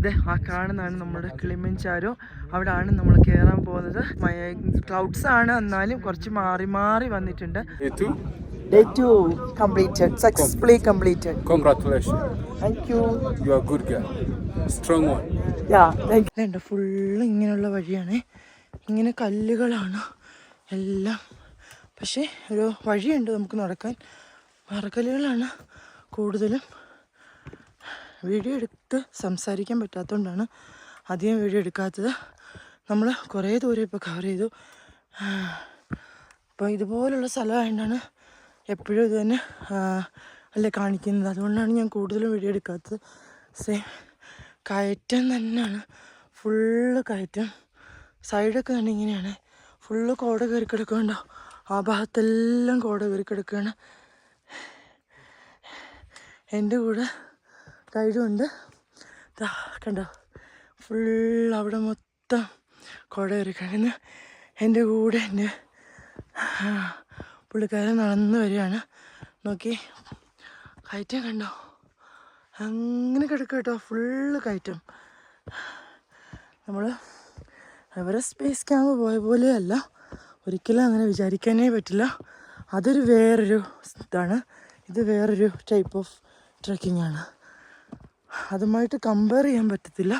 ഇത് ആ കാണുന്നതാണ് നമ്മുടെ കിളിമഞ്ചാരോ. അവിടെയാണ് നമ്മൾ കയറാൻ പോകുന്നത്. ക്ലൗഡ്സ് ആണ്, എന്നാലും കുറച്ച് മാറി മാറി വന്നിട്ടുണ്ട്. Day 2 completed, successfully completed. Congratulations. Thank you. You are good girl. Strong one. Yeah, thank you. ഇതുണ്ട് ഫുള്ള് ഇങ്ങനെയുള്ള വഴിയാണ്. ഇങ്ങനെ കല്ലുകളാണ് എല്ലാം. പക്ഷേ ഒരു വഴിയുണ്ട് നമുക്ക് നടക്കാൻ. പാറക്കല്ലുകളാണ് കൂടുതലും. വീഡിയോ എടുത്ത് സംസാരിക്കാൻ പറ്റാത്തതുകൊണ്ടാണ് അധികം വീഡിയോ എടുക്കാത്തത്. നമ്മൾ കുറേ ദൂരം ഇപ്പോൾ കവർ ചെയ്തു. അപ്പോൾ ഇതുപോലുള്ള സ്ഥലമായതുകൊണ്ടാണ് എപ്പോഴും ഇത് തന്നെ അല്ലേ കാണിക്കുന്നത്. അതുകൊണ്ടാണ് ഞാൻ കൂടുതലും വീഡിയോ എടുക്കാത്തത്. സെയിം കയറ്റം തന്നെയാണ്, ഫുള്ള് കയറ്റം. സൈഡൊക്കെ തന്നെ ഇങ്ങനെയാണ്, ഫുള്ള് കോട കയറി കിടക്കുന്നുണ്ടോ. ആ ഭാഗത്തെല്ലാം കോട കയറി കിടക്കുകയാണ്. എൻ്റെ കൂടെ ഗൈഡുണ്ട്. കണ്ടോ, ഫുൾ അവിടെ മൊത്തം കോട കയറി കിടന്ന് എൻ്റെ കൂടെ എൻ്റെ പുള്ളിക്കാരൻ നടന്ന് വരികയാണ്. നോക്കി കയറ്റം കണ്ടോ, അങ്ങനെ കിടക്കുക കേട്ടോ, ഫുള്ള് കയറ്റം. നമ്മൾ എവറസ്റ്റ് ബേസ് ക്യാമ്പ് പോയ പോലെയല്ല, ഒരിക്കലും അങ്ങനെ വിചാരിക്കാനേ പറ്റില്ല. അതൊരു വേറൊരു ഇതാണ്, ഇത് വേറൊരു ടൈപ്പ് ഓഫ് ട്രെക്കിംഗ് ആണ്. അതുമായിട്ട് കമ്പയർ ചെയ്യാൻ പറ്റത്തില്ല.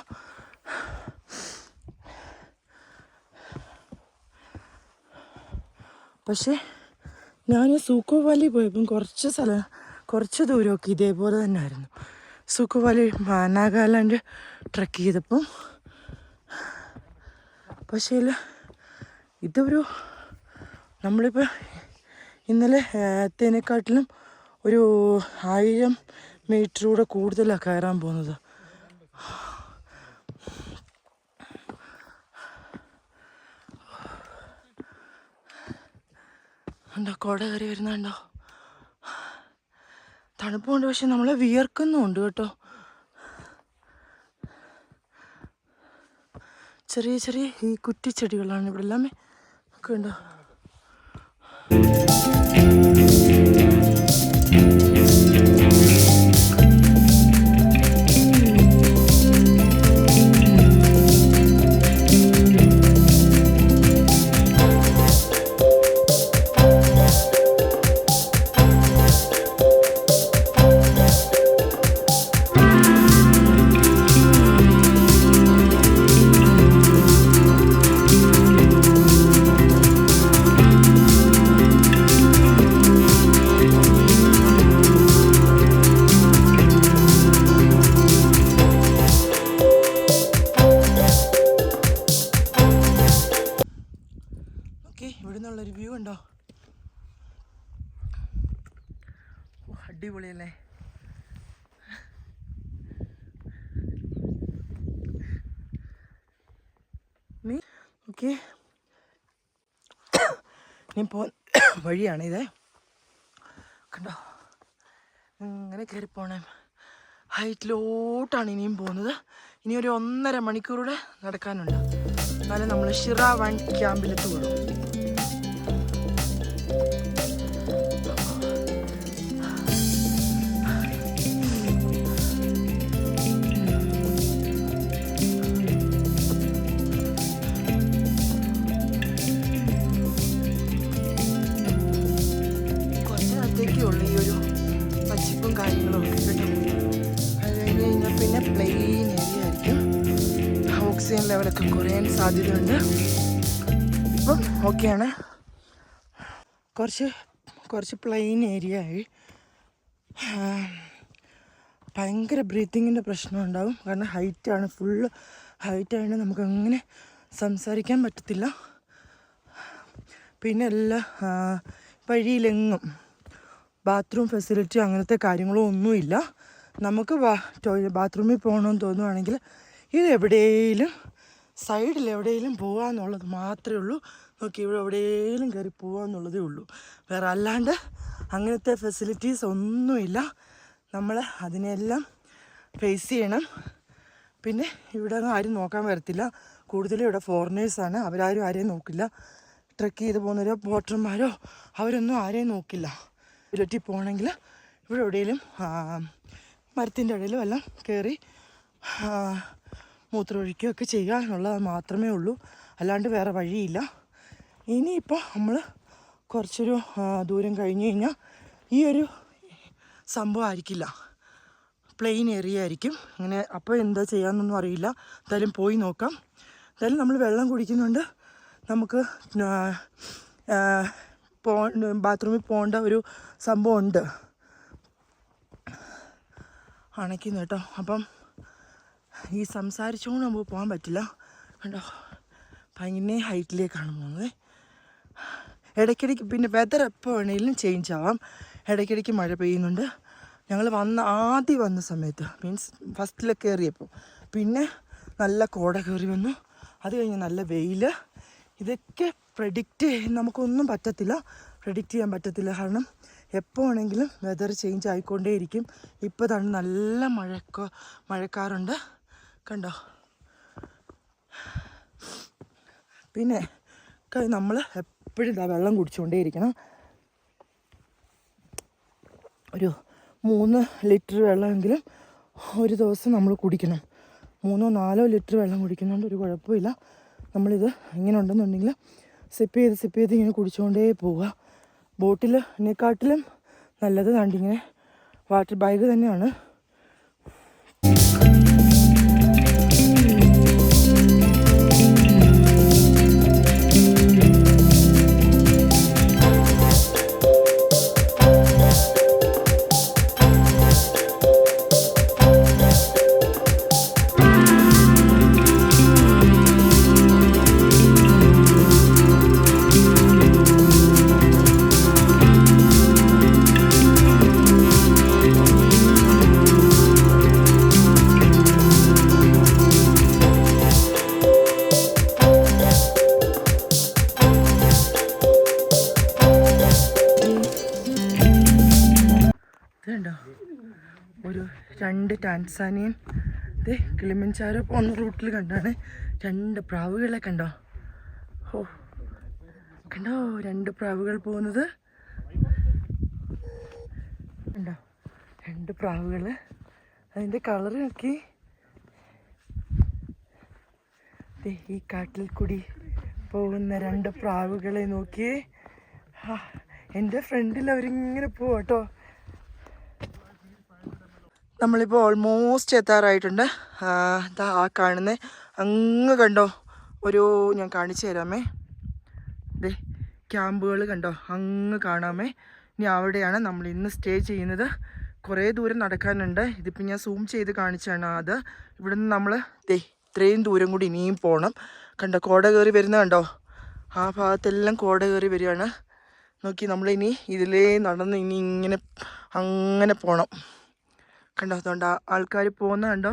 പക്ഷേ ഞാൻ സൂക്കോ വാലി പോയപ്പം കുറച്ച് ദൂരമൊക്കെ ഇതേപോലെ തന്നെ ആയിരുന്നു. സൂക്കോ വാലി നാഗാലാൻഡ് ട്രെക്ക് ചെയ്തപ്പം. പക്ഷേ ഇതൊരു നമ്മളിപ്പോൾ ഇന്നലെ തേനെക്കാട്ടിലും ഒരു 1000 മീറ്ററൂടെ കൂടുതലാണ് കയറാൻ പോകുന്നത്. ഉണ്ടോ കോട കയറി വരുന്നുണ്ടോ, തണുപ്പുണ്ട്. പക്ഷെ നമ്മളെ വിയർക്കുന്നുണ്ട് കേട്ടോ. ചെറിയ ചെറിയ ഈ കുറ്റിച്ചെടികളാണ് ഇവിടെ എല്ലാമേ ഒക്കെ ഉണ്ടോ. ഇവിടെ നിന്നുള്ളൊരു വ്യൂ ഉണ്ടോ, അടിപൊളിയല്ലേ. ഓക്കെ, ഇനി വഴിയാണ് ഇത് കണ്ടോ. ഇങ്ങനെ കയറി പോണേ, ഹൈറ്റിലോട്ടാണ് ഇനിയും പോകുന്നത്. ഇനി ഒരു 1.5 മണിക്കൂറൂടെ നടക്കാനുണ്ട്, എന്നാലും നമ്മൾ ഷിറ 1 ക്യാമ്പിലെത്തുള്ളൂ. കുറച്ചകത്തേക്കുള്ളൂ ഈ ഒരു പച്ചിപ്പും കാര്യങ്ങളും ഒക്കെ കേട്ടോ. അത് കഴിഞ്ഞ് കഴിഞ്ഞാൽ പിന്നെ പ്ലെയിൻ ഏരിയ ആയിരിക്കും. ഓക്സിജൻ ലെവലൊക്കെ കുറയാൻ സാധ്യതയുണ്ട്. ഇപ്പം ഓക്കെയാണ്, കുറച്ച് പ്ലെയിൻ ഏരിയ ആയി. ഭയങ്കര ബ്രീത്തിങ്ങിൻ്റെ പ്രശ്നം ഉണ്ടാവും, കാരണം ഹൈറ്റാണ്, ഫുള്ള് ഹൈറ്റായതുകൊണ്ട് നമുക്കങ്ങനെ സംസാരിക്കാൻ പറ്റത്തില്ല. പിന്നെ എല്ലാ വഴിയിലെങ്ങും ബാത്റൂം ഫെസിലിറ്റി അങ്ങനത്തെ കാര്യങ്ങളും ഒന്നുമില്ല. നമുക്ക് ബാത്റൂമിൽ പോകണമെന്ന് തോന്നുവാണെങ്കിൽ ഇത് എവിടെയെങ്കിലും സൈഡിൽ എവിടെയെങ്കിലും പോകാമെന്നുള്ളത് മാത്രമേ ഉള്ളൂ. നോക്കി ഇവിടെ എവിടെയെങ്കിലും കയറി പോകാമെന്നുള്ളതേ ഉള്ളൂ, വേറെ അല്ലാണ്ട് അങ്ങനത്തെ ഫെസിലിറ്റീസ് ഒന്നുമില്ല. നമ്മൾ അതിനെല്ലാം ഫേസ് ചെയ്യണം. പിന്നെ ഇവിടെ ആരും നോക്കാൻ വരത്തില്ല, കൂടുതലും ഇവിടെ ഫോറിനേഴ്സാണ്, അവരാരും ആരെയും നോക്കില്ല. ട്രെക്ക് ചെയ്ത് പോകുന്നവരോ പോട്ടർമാരോ അവരൊന്നും ആരെയും നോക്കില്ല. ഇരട്ടി പോകണമെങ്കിൽ ഇവിടെ എവിടെയെങ്കിലും മരത്തിൻ്റെ ഇടയിലും എല്ലാം കയറി മൂത്രമൊഴിക്കുകയൊക്കെ ചെയ്യുക എന്നുള്ളത് മാത്രമേ ഉള്ളൂ, അല്ലാണ്ട് വേറെ വഴിയില്ല. ഇനിയിപ്പോൾ നമ്മൾ കുറച്ചൊരു ദൂരം കഴിഞ്ഞ് കഴിഞ്ഞാൽ ഈ ഒരു സംഭവം ആയിരിക്കില്ല, പ്ലെയിൻ ഏരിയ ആയിരിക്കും. അങ്ങനെ അപ്പോൾ എന്താ ചെയ്യാമെന്നൊന്നും അറിയില്ല. എന്തായാലും പോയി നോക്കാം. എന്തായാലും നമ്മൾ വെള്ളം കുടിക്കുന്നുണ്ട്. നമുക്ക് ബാത്റൂമിൽ പോകേണ്ട ഒരു സംഭവം ഉണ്ട്, അണയ്ക്കുന്നു കേട്ടോ. അപ്പം ഈ സംസാരിച്ചുകൊണ്ട് നമുക്ക് പോകാൻ പറ്റില്ല കണ്ടോ, ഭയങ്കര ഹൈറ്റിലേക്കാണ് പോകുന്നത്. ഇടയ്ക്കിടയ്ക്ക് പിന്നെ വെതർ എപ്പോൾ വേണമെങ്കിലും ചേഞ്ച് ആവാം. ഇടയ്ക്കിടയ്ക്ക് മഴ പെയ്യുന്നുണ്ട്. ഞങ്ങൾ ആദ്യം വന്ന സമയത്ത് മീൻസ് ഫസ്റ്റിലൊക്കെ കയറിയപ്പോൾ പിന്നെ നല്ല കോട കയറി വന്നു. അത് കഴിഞ്ഞ് നല്ല വെയിൽ. ഇതൊക്കെ നമുക്കൊന്നും പറ്റത്തില്ല, പ്രെഡിക്റ്റ് ചെയ്യാൻ പറ്റത്തില്ല. കാരണം എപ്പോൾ വേണമെങ്കിലും വെതർ ചേഞ്ച് ആയിക്കൊണ്ടേയിരിക്കും. ഇപ്പോൾ തന്നെ നല്ല മഴക്കാറുണ്ട് കണ്ടോ. പിന്നെ നമ്മൾ എപ്പോഴും വെള്ളം കുടിച്ചുകൊണ്ടേയിരിക്കണം. ഒരു 3 ലിറ്റർ വെള്ളമെങ്കിലും ഒരു ദിവസം നമ്മൾ കുടിക്കണം. 3-4 ലിറ്റർ വെള്ളം കുടിക്കുന്നുണ്ട്, ഒരു കുഴപ്പമില്ല. നമ്മളിത് ഇങ്ങനെ ഉണ്ടെന്നുണ്ടെങ്കിൽ സിപ്പ് ചെയ്ത് ഇങ്ങനെ കുടിച്ചുകൊണ്ടേ പോവുക. ബോട്ടിലിനെക്കാട്ടിലും നല്ലത് കണ്ടിങ്ങനെ വാട്ടർ ബാഗ് തന്നെയാണ്. ഇതുണ്ടോ, ഒരു 2 ടാൻസാനിയൻ കിളിമഞ്ചാരോ പോകുന്ന റൂട്ടിൽ കണ്ടാണ് 2 പ്രാവുകളെ കണ്ടോ. കണ്ടോ 2 പ്രാവുകൾ പോകുന്നത് കണ്ടോ, 2 പ്രാവുകൾ. അതിൻ്റെ കളർ നോക്കി. ഈ കാട്ടിൽ കൂടി പോകുന്ന 2 പ്രാവുകളെ നോക്കിയേ. എൻ്റെ ഫ്രണ്ടിൽ അവരിങ്ങനെ പോവാട്ടോ. നമ്മളിപ്പോൾ ഓൾമോസ്റ്റ് എത്താറായിട്ടുണ്ട്. ആ കാണുന്നത് അങ്ങ് കണ്ടോ, ഞാൻ കാണിച്ചു തരാമേ. ക്യാമ്പുകൾ കണ്ടോ അങ്ങ് കാണാമേ. ഇനി അവിടെയാണ് നമ്മൾ ഇന്ന് സ്റ്റേ ചെയ്യുന്നത്. കുറേ ദൂരം നടക്കാനുണ്ട്. ഇതിപ്പോൾ ഞാൻ സൂം ചെയ്ത് കാണിച്ചാണ്. അത് ഇവിടെ നിന്ന് നമ്മൾ ഇത്രയും ദൂരം കൂടി ഇനിയും പോകണം. കണ്ടോ കോട കയറി വരുന്നത് കണ്ടോ, ആ ഭാഗത്തെല്ലാം കോട കയറി വരികയാണ്. നോക്കി നമ്മളിനി ഇതിലേ നടന്ന് ഇനി ഇങ്ങനെ അങ്ങനെ പോകണം. കണ്ടോ, അതുകൊണ്ട് ആൾക്കാർ പോകുന്ന കണ്ടോ,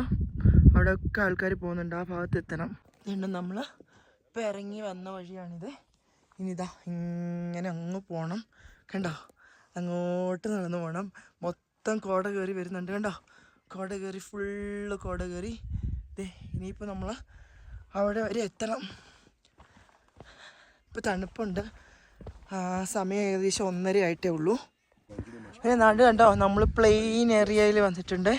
അവിടെയൊക്കെ ആൾക്കാർ പോകുന്നുണ്ട്. ആ ഭാഗത്ത് എത്തണം. ഇതുകൊണ്ട് നമ്മൾ ഇപ്പം ഇറങ്ങി വന്ന വഴിയാണിത്. ഇനിതാ ഇങ്ങനെ അങ്ങ് പോകണം. കണ്ടോ, അങ്ങോട്ട് നടന്ന് പോകണം. മൊത്തം കോട കയറി വരുന്നുണ്ട് കണ്ടോ, കോട കയറി ഫുള്ള് കോട കയറി. ഇനിയിപ്പോൾ നമ്മൾ അവിടെ വരെ എത്തണം. ഇപ്പോൾ തണുപ്പുണ്ട്. സമയം ഏകദേശം 1:30 ആയിട്ടേ ഉള്ളൂ. നാട് കണ്ടോ, നമ്മൾ പ്ലെയിൻ ഏരിയയിൽ വന്നിട്ടുണ്ട്.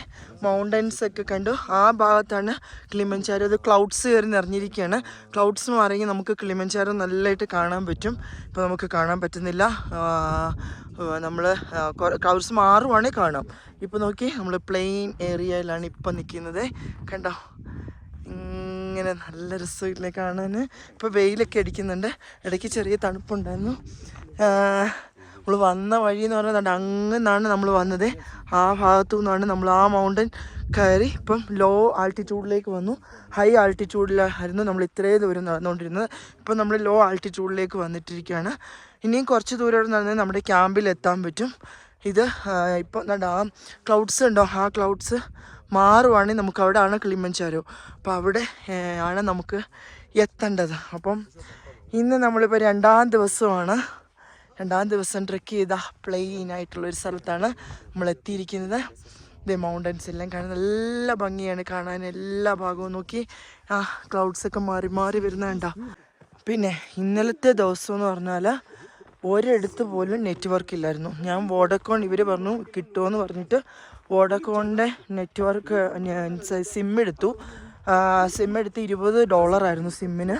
മൗണ്ടൻസ് ഒക്കെ കണ്ടു. ആ ഭാഗത്താണ് കിളിമഞ്ചാരോ. അത് ക്ലൗഡ്സ് കയറി നിറഞ്ഞിരിക്കുകയാണ്. ക്ലൗഡ്സ് മാറിയെങ്കിൽ നമുക്ക് കിളിമഞ്ചാരോ നല്ലതായിട്ട് കാണാൻ പറ്റും. ഇപ്പോൾ നമുക്ക് കാണാൻ പറ്റുന്നില്ല. നമ്മൾ ക്ലൗഡ്സ് മാറുവാണെങ്കിൽ കാണാം. ഇപ്പോൾ നോക്കി നമ്മൾ പ്ലെയിൻ ഏരിയയിലാണ് ഇപ്പം നിൽക്കുന്നത്. കണ്ടോ, ഇങ്ങനെ നല്ല രസമില്ലേ കാണാൻ. ഇപ്പോൾ വെയിലൊക്കെ അടിക്കുന്നുണ്ട്. ഇടയ്ക്ക് ചെറിയ തണുപ്പുണ്ടായിരുന്നു. നമ്മൾ വന്ന വഴി എന്ന് പറയുന്നത് അങ്ങനെയാണ് നമ്മൾ വന്നത്. ആ ഭാഗത്തു നിന്നാണ് നമ്മൾ ആ മൗണ്ടൻ കയറി ഇപ്പം ലോ ആൾട്ടിറ്റ്യൂഡിലേക്ക് വന്നു. ഹൈ ആൾട്ടിറ്റ്യൂഡിലായിരുന്നു നമ്മൾ ഇത്രയും ദൂരം നടന്നുകൊണ്ടിരുന്നത്. ഇപ്പം നമ്മൾ ലോ ആൾട്ടിറ്റ്യൂഡിലേക്ക് വന്നിട്ടിരിക്കുകയാണ്. ഇനിയും കുറച്ച് ദൂരം നടന്നാൽ നമ്മുടെ ക്യാമ്പിൽ എത്താൻ പറ്റും. ഇത് ഇപ്പം ആ ക്ലൗഡ്സ് ഉണ്ടോ, ആ ക്ലൗഡ്സ് മാറുവാണെങ്കിൽ നമുക്ക് അവിടെ ആണ് കിളിമഞ്ചാരോ. അപ്പോൾ അവിടെ ആണ് നമുക്ക് എത്തേണ്ടത്. അപ്പം ഇന്ന് നമ്മളിപ്പോൾ 2ാം ദിവസമാണ്. 2ാം ദിവസം ട്രെക്ക് ചെയ്ത പ്ലെയിൻ ആയിട്ടുള്ളൊരു സ്ഥലത്താണ് നമ്മൾ എത്തിയിരിക്കുന്നത്. മൗണ്ടൻസ് എല്ലാം കാണാൻ നല്ല ഭംഗിയാണ് കാണാൻ. എല്ലാ ഭാഗവും നോക്കി ക്ലൗഡ്സൊക്കെ മാറി മാറി വരുന്നുണ്ടോ. പിന്നെ ഇന്നലത്തെ ദിവസം എന്ന് പറഞ്ഞാൽ ഒരിടത്ത് പോലും നെറ്റ്വർക്ക് ഇല്ലായിരുന്നു. ഞാൻ വോഡക്കോൺ ഇവർ പറഞ്ഞു കിട്ടുമെന്ന് പറഞ്ഞിട്ട് വോഡക്കോണിൻ്റെ നെറ്റ്വർക്ക് സിം എടുത്തു. സിം എടുത്ത് $20 സിമ്മിന്.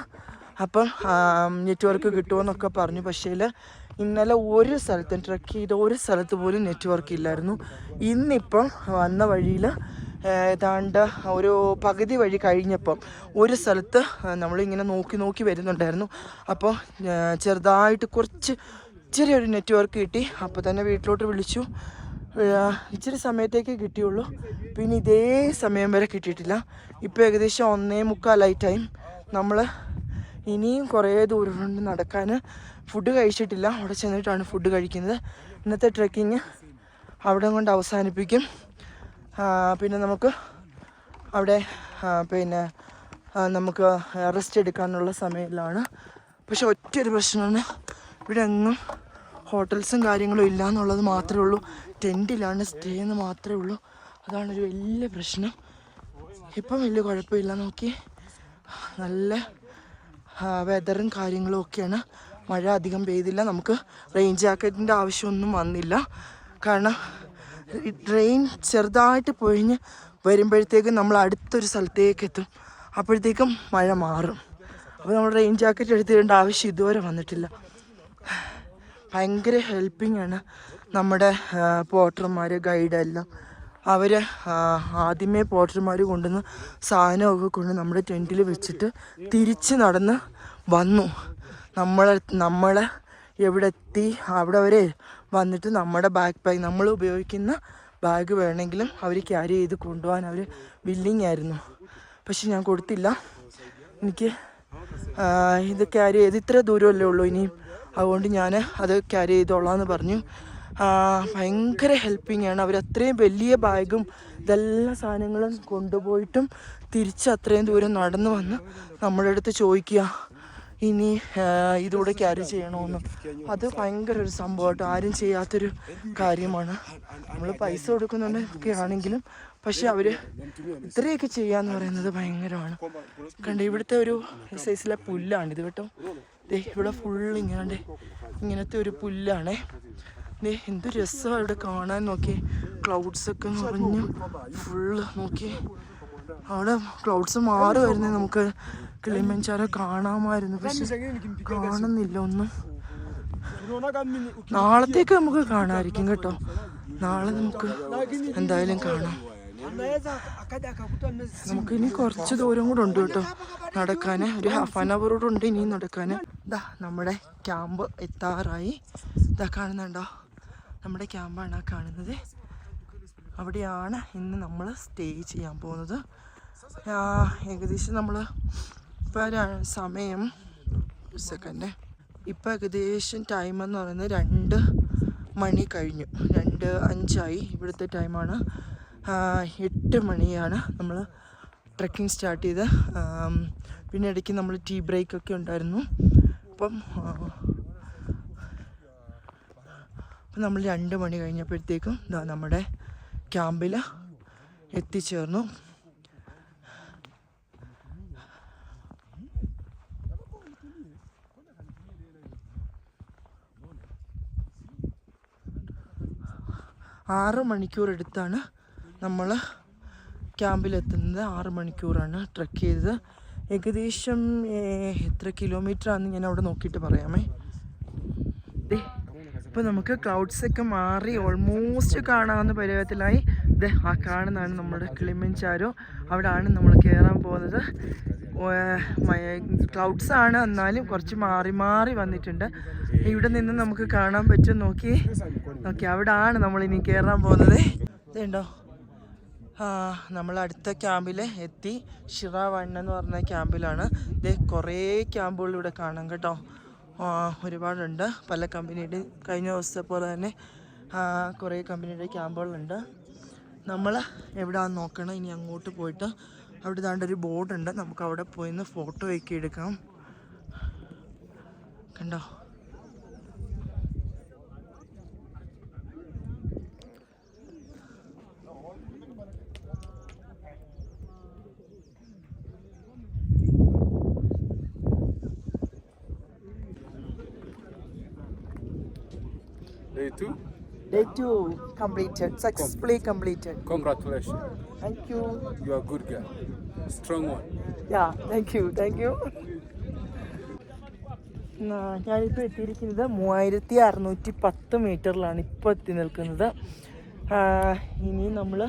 അപ്പം നെറ്റ്വർക്ക് കിട്ടുമെന്നൊക്കെ പറഞ്ഞു. പക്ഷേ ഇന്നലെ ഒരു സ്ഥലത്തും ട്രക്ക് ചെയ്ത ഒരു സ്ഥലത്ത് പോലും നെറ്റ്വർക്ക് ഇല്ലായിരുന്നു. ഇന്നിപ്പം വന്ന വഴിയിൽ ഏതാണ്ട് ഒരു പകുതി വഴി കഴിഞ്ഞപ്പം ഒരു സ്ഥലത്ത് നമ്മളിങ്ങനെ നോക്കി വരുന്നുണ്ടായിരുന്നു. അപ്പോൾ ചെറുതായിട്ട് ഇച്ചിരി ഒരു നെറ്റ്വർക്ക് കിട്ടി. അപ്പോൾ തന്നെ വീട്ടിലോട്ട് വിളിച്ചു. ഇച്ചിരി സമയത്തേക്ക് കിട്ടിയുള്ളൂ. പിന്നെ ഇതേ സമയം വരെ കിട്ടിയിട്ടില്ല. ഇപ്പോൾ ഏകദേശം 1:45 ടൈം. നമ്മൾ ഇനിയും കുറേ ദൂരം കൊണ്ട് നടക്കാൻ. ഫുഡ് കഴിച്ചിട്ടില്ല, അവിടെ ചെന്നിട്ടാണ് ഫുഡ് കഴിക്കുന്നത്. ഇന്നത്തെ ട്രെക്കിങ് അവിടെ കൊണ്ട് അവസാനിപ്പിക്കും. പിന്നെ നമുക്ക് അവിടെ നമുക്ക് റെസ്റ്റ് എടുക്കാനുള്ള സമയത്തിലാണ്. പക്ഷെ ഒറ്റൊരു പ്രശ്നമാണ്, ഇവിടെ എങ്ങും ഹോട്ടൽസും കാര്യങ്ങളും ഇല്ല എന്നുള്ളത് മാത്രമേ ഉള്ളൂ. ടെൻറ്റിലാണ് സ്റ്റേ എന്ന് മാത്രമേ ഉള്ളൂ. അതാണൊരു വലിയ പ്രശ്നം. ഇപ്പം വലിയ കുഴപ്പമില്ല. നോക്കി നല്ല വെതറും കാര്യങ്ങളും ഒക്കെയാണ്. മഴ അധികം പെയ്തില്ല. നമുക്ക് റെയിൻ ജാക്കറ്റിൻ്റെ ആവശ്യമൊന്നും വന്നില്ല. കാരണം ട്രെയിൻ ചെറുതായിട്ട് പൊഴിഞ്ഞ് വരുമ്പോഴത്തേക്കും നമ്മൾ അടുത്തൊരു സ്ഥലത്തേക്ക് എത്തും. അപ്പോഴത്തേക്കും മഴ മാറും. അപ്പോൾ നമ്മൾ റെയിൻ ജാക്കറ്റ് എടുത്തിടേണ്ട ആവശ്യം ഇതുവരെ വന്നിട്ടില്ല. ഭയങ്കര ഹെൽപ്പിംഗ് ആണ് നമ്മുടെ പോർട്ടർമാർ, ഗൈഡെല്ലാം. അവർ ആദ്യമേ പോർട്ടർമാർ കൊണ്ടുവന്ന് സാധനമൊക്കെ കൊണ്ട് നമ്മുടെ ടെൻറ്റിൽ വെച്ചിട്ട് തിരിച്ച് നടന്ന് വന്നു. നമ്മളെ എവിടെ എത്തി അവിടെ വരെ വന്നിട്ട് നമ്മുടെ ബാഗ് നമ്മൾ ഉപയോഗിക്കുന്ന ബാഗ് വേണമെങ്കിലും അവർ ക്യാരി ചെയ്ത് കൊണ്ടുപോകാൻ അവർ വില്ലിങ് ആയിരുന്നു. പക്ഷെ ഞാൻ കൊടുത്തില്ല. എനിക്ക് ഇത് ക്യാരി ചെയ്ത് ഇത്ര ദൂരമല്ലേ ഉള്ളൂ ഇനിയും, അതുകൊണ്ട് ഞാൻ അത് ക്യാരി ചെയ്തോളാമെന്ന് പറഞ്ഞു. ഭയങ്കര ഹെൽപ്പിംഗ് ആണ്. അവർ അത്രയും വലിയ ബാഗും ഇതെല്ലാ സാധനങ്ങളും കൊണ്ടുപോയിട്ടും തിരിച്ച് അത്രയും ദൂരം നടന്നു വന്ന് നമ്മുടെ അടുത്ത് ചോദിക്കുക ഇനി ഇതുകൂടെ ക്യാരി ചെയ്യണമെന്ന്. അത് ഭയങ്കര ഒരു സംഭവമായിട്ട് ആരും ചെയ്യാത്തൊരു കാര്യമാണ്. നമ്മൾ പൈസ കൊടുക്കുന്നുണ്ടൊക്കെ ആണെങ്കിലും പക്ഷെ അവർ ഇത്രയൊക്കെ ചെയ്യാന്ന് പറയുന്നത് ഭയങ്കരമാണ്. കണ്ട് ഇവിടുത്തെ ഒരു സൈസിലെ പുല്ലാണിത് കേട്ടോ. ഇവിടെ ഫുള്ള് ഇങ്ങനത്തെ ഒരു പുല്ലാണേ. എന്ത് രസമാണ് ഇവിടെ കാണാൻ. നോക്കി ക്ലൗഡ്സൊക്കെ നിറഞ്ഞു ഫുള്ള്. നോക്കി അവിടെ ക്ലൗഡ്സ് മാറി വരുന്നത് നമുക്ക് കിളിമഞ്ചാരോ കാണാമായിരുന്നു. പക്ഷെ കാണുന്നില്ല ഒന്നും. നാളത്തേക്ക് നമുക്ക് കാണാമായിരിക്കും കേട്ടോ. നാളെ നമുക്ക് എന്തായാലും കാണാം. നമുക്കിനി കുറച്ച് ദൂരം കൂടെ ഉണ്ട് കേട്ടോ നടക്കാൻ. ഒരു ½ കൂടെ ഉണ്ട് ഇനിയും നടക്കാൻ. ഇതാ നമ്മുടെ ക്യാമ്പ് എത്താറായി. ഇതാ കാണുന്നുണ്ടോ, നമ്മുടെ ക്യാമ്പാണ് ആ കാണുന്നത്. അവിടെയാണ് ഇന്ന് നമ്മൾ സ്റ്റേ ചെയ്യാൻ പോകുന്നത്. ഏകദേശം നമ്മൾ ഇപ്പോൾ സമയം സെക്കൻഡ് ഇപ്പോൾ ഏകദേശം ടൈം എന്ന് പറയുന്നത് 2 മണി കഴിഞ്ഞു. 2:05 ഇവിടുത്തെ ടൈമാണ്. 8 മണിയാണ് നമ്മൾ ട്രെക്കിംഗ് സ്റ്റാർട്ട് ചെയ്ത്. പിന്നെ ഇടയ്ക്ക് നമ്മൾ ടീ ബ്രേക്കൊക്കെ ഉണ്ടായിരുന്നു. അപ്പം നമ്മൾ 2 മണി കഴിഞ്ഞപ്പോഴത്തേക്കും നമ്മുടെ ക്യാമ്പിൽ എത്തിച്ചേർന്നു. ആറ് മണിക്കൂർ എടുത്താണ് നമ്മൾ ക്യാമ്പിലെത്തുന്നത്. 6 മണിക്കൂറാണ് ട്രെക്ക് ചെയ്തത്. ഏകദേശം എത്ര കിലോമീറ്റർ ആണെന്ന് ഞാൻ അവിടെ നോക്കിയിട്ട് പറയാമേ. ഇപ്പോൾ നമുക്ക് ക്ലൗഡ്സൊക്കെ മാറി ഓൾമോസ്റ്റ് കാണാവുന്ന പരുവത്തിലായി. ആ കാണുന്നതാണ് നമ്മുടെ കിളിമഞ്ചാരോ. അവിടെയാണ് നമ്മൾ കയറാൻ പോകുന്നത്. ക്ലൗഡ്സാണ്, എന്നാലും കുറച്ച് മാറി വന്നിട്ടുണ്ട്. ഇവിടെ നിന്ന് നമുക്ക് കാണാൻ പറ്റും. നോക്കി അവിടെയാണ് നമ്മളിനി കയറാൻ പോകുന്നത്. ഇതുണ്ടോ, നമ്മൾ അടുത്ത ക്യാമ്പിൽ എത്തി. ഷിറാവണ്ണ എന്ന് പറഞ്ഞ ക്യാമ്പിലാണ്. കുറേ ക്യാമ്പുകൾ ഇവിടെ കാണാം കേട്ടോ. ഒരുപാടുണ്ട്. പല കമ്പനിയുടെ കഴിഞ്ഞ ദിവസത്തെ പോലെ തന്നെ കുറേ കമ്പനിയുടെ ക്യാമ്പുകളുണ്ട്. നമ്മൾ എവിടെയാണെന്ന് നോക്കണം. ഇനി അങ്ങോട്ട് പോയിട്ട് അവിടെ ദാണ്ടൊരു ബോർഡുണ്ട്. നമുക്ക് അവിടെ പോയിന്ന് ഫോട്ടോ ഒക്കെ എടുക്കാം. കണ്ടോ, Day 2 completed, successfully completed. Congratulations. Thank you. You are a good girl. Strong one. Thank you. ഞാനിപ്പോൾ എത്തിയിരിക്കുന്നത് 3610 മീറ്ററിലാണ് ഇപ്പോൾ എത്തി നിൽക്കുന്നത്. ഇനി നമ്മൾ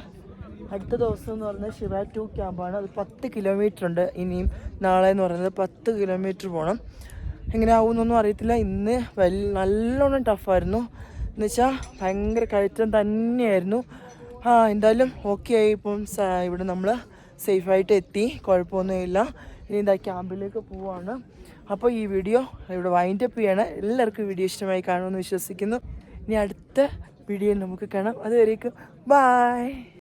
അടുത്ത ദിവസം എന്ന് പറയുന്നത് ഷിറാ 2 ക്യാമ്പാണ്. അത് 10 കിലോമീറ്റർ ഉണ്ട്. ഇനിയും നാളെ എന്ന് പറയുന്നത് 10 കിലോമീറ്റർ പോകണം. എങ്ങനെ ആവുമെന്നൊന്നും അറിയത്തില്ല. ഇന്ന് നല്ലോണം ടഫായിരുന്നു. എന്നുവെച്ചാൽ ഭയങ്കര കയറ്റം തന്നെയായിരുന്നു. എന്തായാലും ഓക്കെ ആയി. ഇപ്പം ഇവിടെ നമ്മൾ സേഫായിട്ട് എത്തി, കുഴപ്പമൊന്നുമില്ല. ഇനി ഇതാ ക്യാമ്പിലേക്ക് പോവാണ്. അപ്പോൾ ഈ വീഡിയോ ഇവിടെ വൈൻഡപ്പ് ചെയ്യണം. എല്ലാവർക്കും വീഡിയോ ഇഷ്ടമായി കാണുമെന്ന് വിശ്വസിക്കുന്നു. ഇനി അടുത്ത വീഡിയോയിൽ നമുക്ക് കാണാം. അതുവരേക്കും ബൈ.